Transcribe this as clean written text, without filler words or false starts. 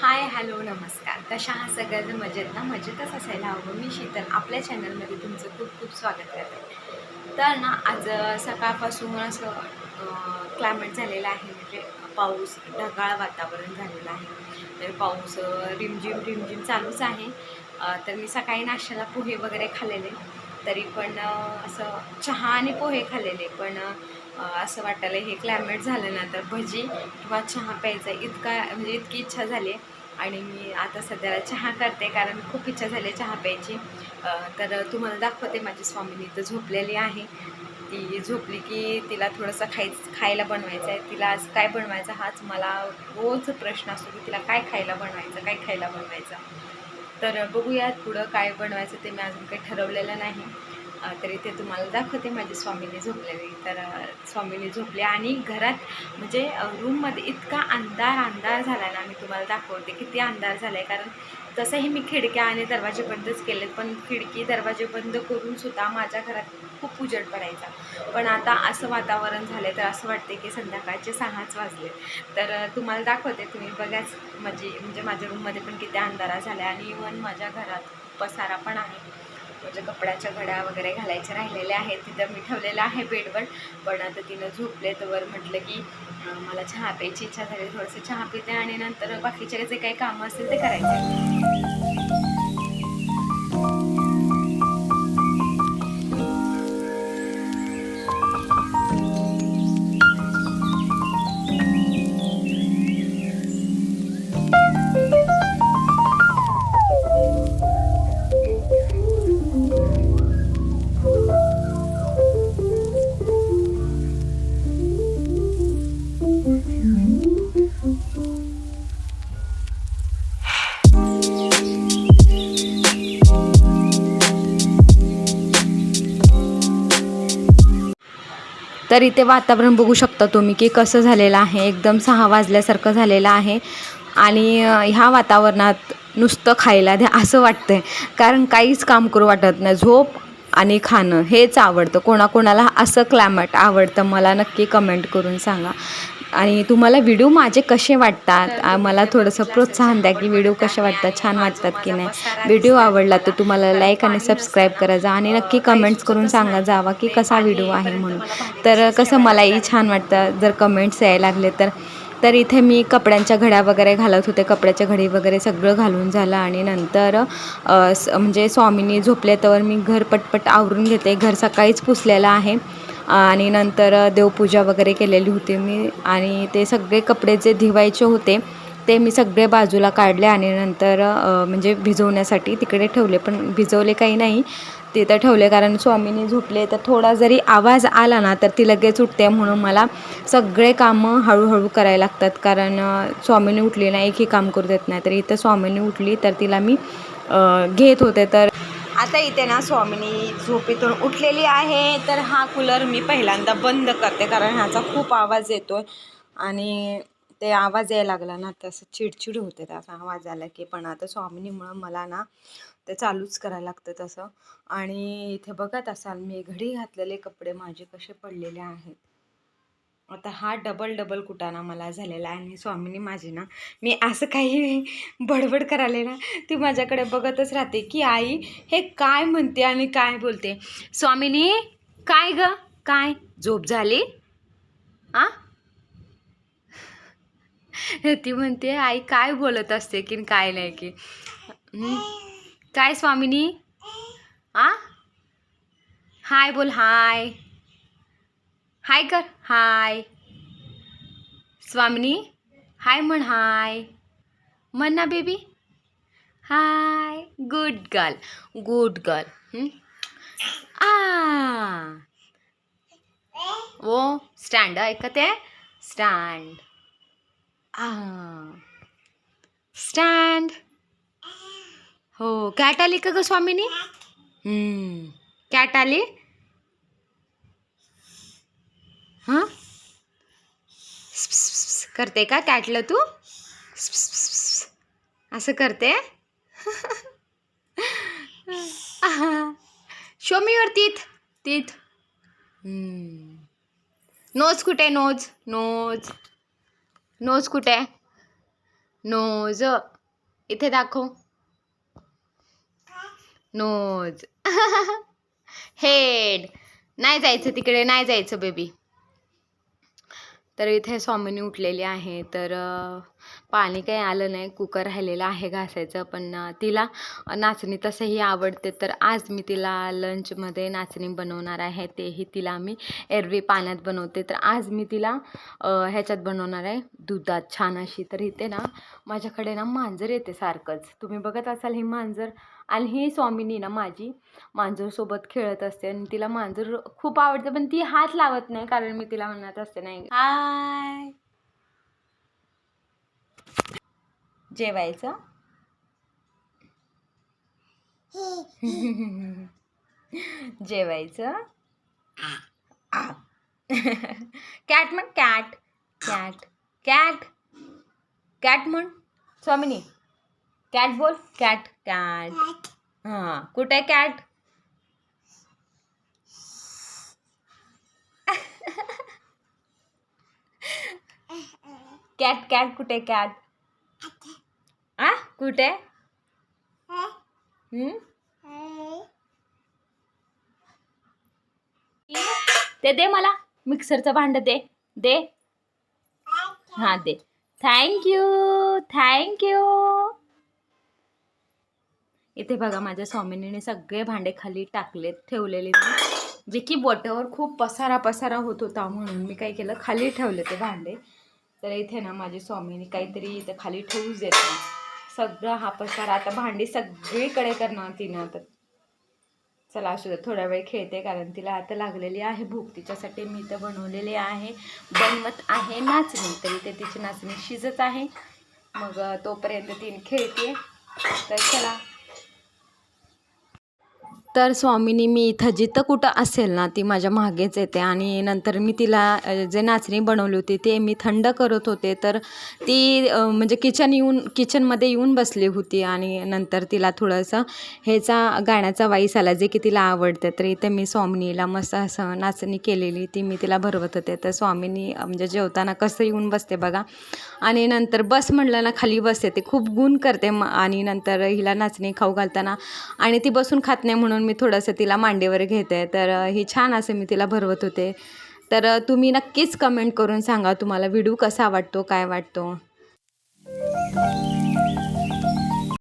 Hi hello नमस्कार. कशा आहात सगळ्याजण? मजेत ना? मजेतच असायला हवं. मी शीतल आपल्या चॅनलमध्ये तुमचं खूप खूप स्वागत करते. तर ना आज सकाळपासून असं क्लायमेट झालेलं आहे, म्हणजे पाऊस, ढगाळ वातावरण झालेलं आहे. तर पाऊस रिमझिम रिमझिम चालूच आहे. तर मी सकाळी नाश्त्याला पोहे वगैरे खाल्लेले, तरी पण असं चहा आणि पोहे खाल्लेले, पण असं वाटायला हे क्लायमेट झालं ना तर भजी किंवा चहा प्यायचा इतका म्हणजे इतकी इच्छा झाली आणि मी आता सध्याला चहा करते, कारण खूप इच्छा झाली चहा प्यायची. तर तुम्हाला दाखवते, माझी स्वामिनी इथं झोपलेली आहे. ती झोपली की तिला थोडंसं खायला बनवायचं आहे. तिला आज काय बनवायचं हाच मला रोज प्रश्न असतो, की तिला काय खायला बनवायचं, काय खायला बनवायचं. तर बघूयात पुढं काय बनवायचं ते मी अजून काही ठरवलेलं नाही. तर इथे तुम्हाला दाखवते माझी स्वामिनी झोपलेली. तर स्वामिनी झोपली आणि घरात म्हणजे रूममध्ये इतका अंधार झाला ना, मी तुम्हाला दाखवते किती अंधार झाला आहे. कारण तसंही मी खिडक्या आणि दरवाजे बंदच केलेत, पण खिडकी दरवाजे बंद करून सुद्धा माझ्या घरात खूप उजेड पडायचा. पण आता असं वातावरण झालं तर असं वाटते की संध्याकाळचे 6च वाजले. तर तुम्हाला दाखवते, तुम्ही बघाच. म्हणजे माझ्या रूममध्ये पण किती अंधारा झाला आहे आणि इवन माझ्या घरात पसारा पण आहे. म्हणजे कपड्याच्या घड्या वगैरे घालायच्या राहिलेल्या आहेत, तिथं मी ठेवलेलं आहे बेडवर. पण आता तिनं झोपले तर म्हटलं की मला चहा प्यायची इच्छा झाली, थोडंसं चहा पिते आणि नंतर बाकीचे जे काही कामं असतील ते करायचे. तर इथे वातावरण बघू शकता तुम्ही की कसं झालेलं आहे. एकदम 6 वाजल्यासारखं झालेलं आहे आणि ह्या वातावरणात नुसतं खायला द्या असं वाटतंय. कारण काहीच काम करू वाटत नाही. झोप आणि खाणं हेच आवडतं. कोणाकोणाला असं क्लायमेट आवडतं मला नक्की कमेंट करून सांगा. आणि तुम्हाला व्हिडिओ माझे कसे वाटतात, मला थोडंसं प्रोत्साहन द्या की व्हिडिओ कसे वाटतात, छान वाटतात की नाही. व्हिडिओ आवडला तर तुम्हाला लाईक आणि सबस्क्राईब करा जा आणि नक्की कमेंट्स करून सांगा जावा की कसा व्हिडिओ आहे म्हणून. तर कसं मलाही छान वाटतं जर कमेंट्स यायला लागले तर. तर इथे मी कपड्यांच्या घड्या वगैरे घालत होते, कपड्याच्या घडी वगैरे सगळं घालून झालं आणि नंतर म्हणजे स्वामीनी झोपले तर मी घर पटपट आवरून घेते. घर सकाळीच पुसलेलं आहे आणि नंतर देवपूजा वगैरे केलेली होती मी आणि ते सगळे कपडे जे धुवायचे होते ते मी सगळे बाजूला काढले आणि नंतर म्हणजे भिजवण्यासाठी तिकडे ठेवले. पण भिजवले काही नाही, तिथं ठेवले कारण स्वामीनी झोपले तर थोडा जरी आवाज आला ना तर ती लगेच उठते. म्हणून मला सगळे कामं हळूहळू करायला लागतात, कारण स्वामीनी उठली नाही की काम करू देत नाही. तर इथं स्वामीनी उठली तर तिला मी घेत होते. तर आता इथे ना स्वामीनी झोपेतून उठलेली आहे. तर हा कूलर मी पहिल्यांदा बंद करते कारण ह्याचा खूप आवाज येतो आणि ते आवाज यायला लागला ना तसं चिडचिड होते त्याचा आवाज आला की. पण आता स्वामिनीमुळं मला ना ते चालूच करायला लागतं तसं. आणि इथे बघत असाल मी घडी घातलेले कपडे माझे कसे पडलेले आहेत. आता हा डबल कुटाणा मला झालेला आहे आणि स्वामीनी माझी ना, मी असं काही बडबड करायला ना ती माझ्याकडे बघतच राहते की आई हे काय म्हणते आणि काय बोलते. स्वामीनी काय ग, काय झोप झाली आ? ती म्हणते आई काय बोलत असते की काय नाही की. काय स्वामीनी आ? हाय बोल, हाय हाय कर, हाय स्वामिनी, हाय म्हण, हाय म्हण ना baby, hi. Good girl, good girl. आ ओ स्टँड ऐकत आहे, स्टँड आ स्टँड. हो कॅट आली का ग स्वामिनी? कॅट आली. हां करते का कॅटला तू? असं करते. Show me your teeth, teeth. Nose कुठे, नोज, नोज, नोज कुठे? नोज इथे दाखव. नोज. हेड. नाही जायचं तिकडे, नाही जायचं बेबी. तर इथे स्वामिनी उठलेली आहे. तर पाणी काही आलं नाही, कुकर राहिलेलं आहे घासायचं. पण तिला नाचणी तसंही आवडते. तर आज मी तिला लंचमध्ये नाचणी बनवणार आहे. तेही तिला मी एरवी पाण्यात बनवते. तर आज मी तिला ह्याच्यात बनवणार आहे, दुधात छान अशी. तर इथे ना माझ्याकडे ना मांजर येते सारखंच, तुम्ही बघत असाल ही मांजर. आणि ही स्वामिनी ना माझी मांजरसोबत खेळत असते आणि तिला मांजर खूप आवडते. पण ती हात लावत नाही, कारण मी तिला म्हणत असते नाही हाय जेवायचं. जेवायचं. कॅट म्हण, कॅट कॅट कॅट कॅट म्हण स्वामिनी. कॅट बोल, कॅट कॅट. हां, कुठे आहे कॅट? कॅट कॅट कुठे कॅट? आ कुठे? ते दे मला, मिक्सरचं भांड दे दे. हां दे. Thank you thank you. इथे बघा माझ्या स्वामिनीने सगळे भांडे खाली टाकलेत, ठेवलेले, जे की बोटावर खूप पसारा होत होता, म्हणून मी काय केलं खाली ठेवले ते भांडे. तर इथे ना माझी स्वामिनी काहीतरी इथे खाली ठेवूच देत नाही, सगळा हा पसारा. आता भांडी सगळीकडे करणार तिनं. तर चला असू दे, थोडा वेळ खेळते, कारण तिला आता लागलेली आहे भूक. तिच्यासाठी मी इथं बनवलेली आहे, बनवत आहे नाचणी. तर इथे तिची नाचणी शिजत आहे. मग तोपर्यंत तिने खेळते. तर चला. तर स्वामिनी मी इथं जिथं कुठं असेल ना ती माझ्या मागेच येते. आणि नंतर मी तिला जे नाचणी बनवली होती ते मी थंड करत होते. तर ती म्हणजे किचनमध्ये येऊन बसली होती. आणि नंतर तिला थोडंसं गाण्याचा वाईस आला, जे की तिला आवडते. तर इथे मी स्वामिनीला मस्त असं नाचणी केलेली ती मी तिला भरवत होते. तर स्वामिनी म्हणजे जेवताना कसं येऊन बसते बघा. आणि नंतर बस म्हटलं ना खाली बसते, ती खूप गुण करते. आणि नंतर हिला नाचणी खाऊ घालताना आणि ती बसून खात नाही, म्हणून मी थोडंसं तिला मांडीवर घेते. तर ही छान असं मी तिला भरवत होते. तर तुम्ही नक्कीच कमेंट करून सांगा तुम्हाला व्हिडिओ कसा वाटतो, काय वाटतो.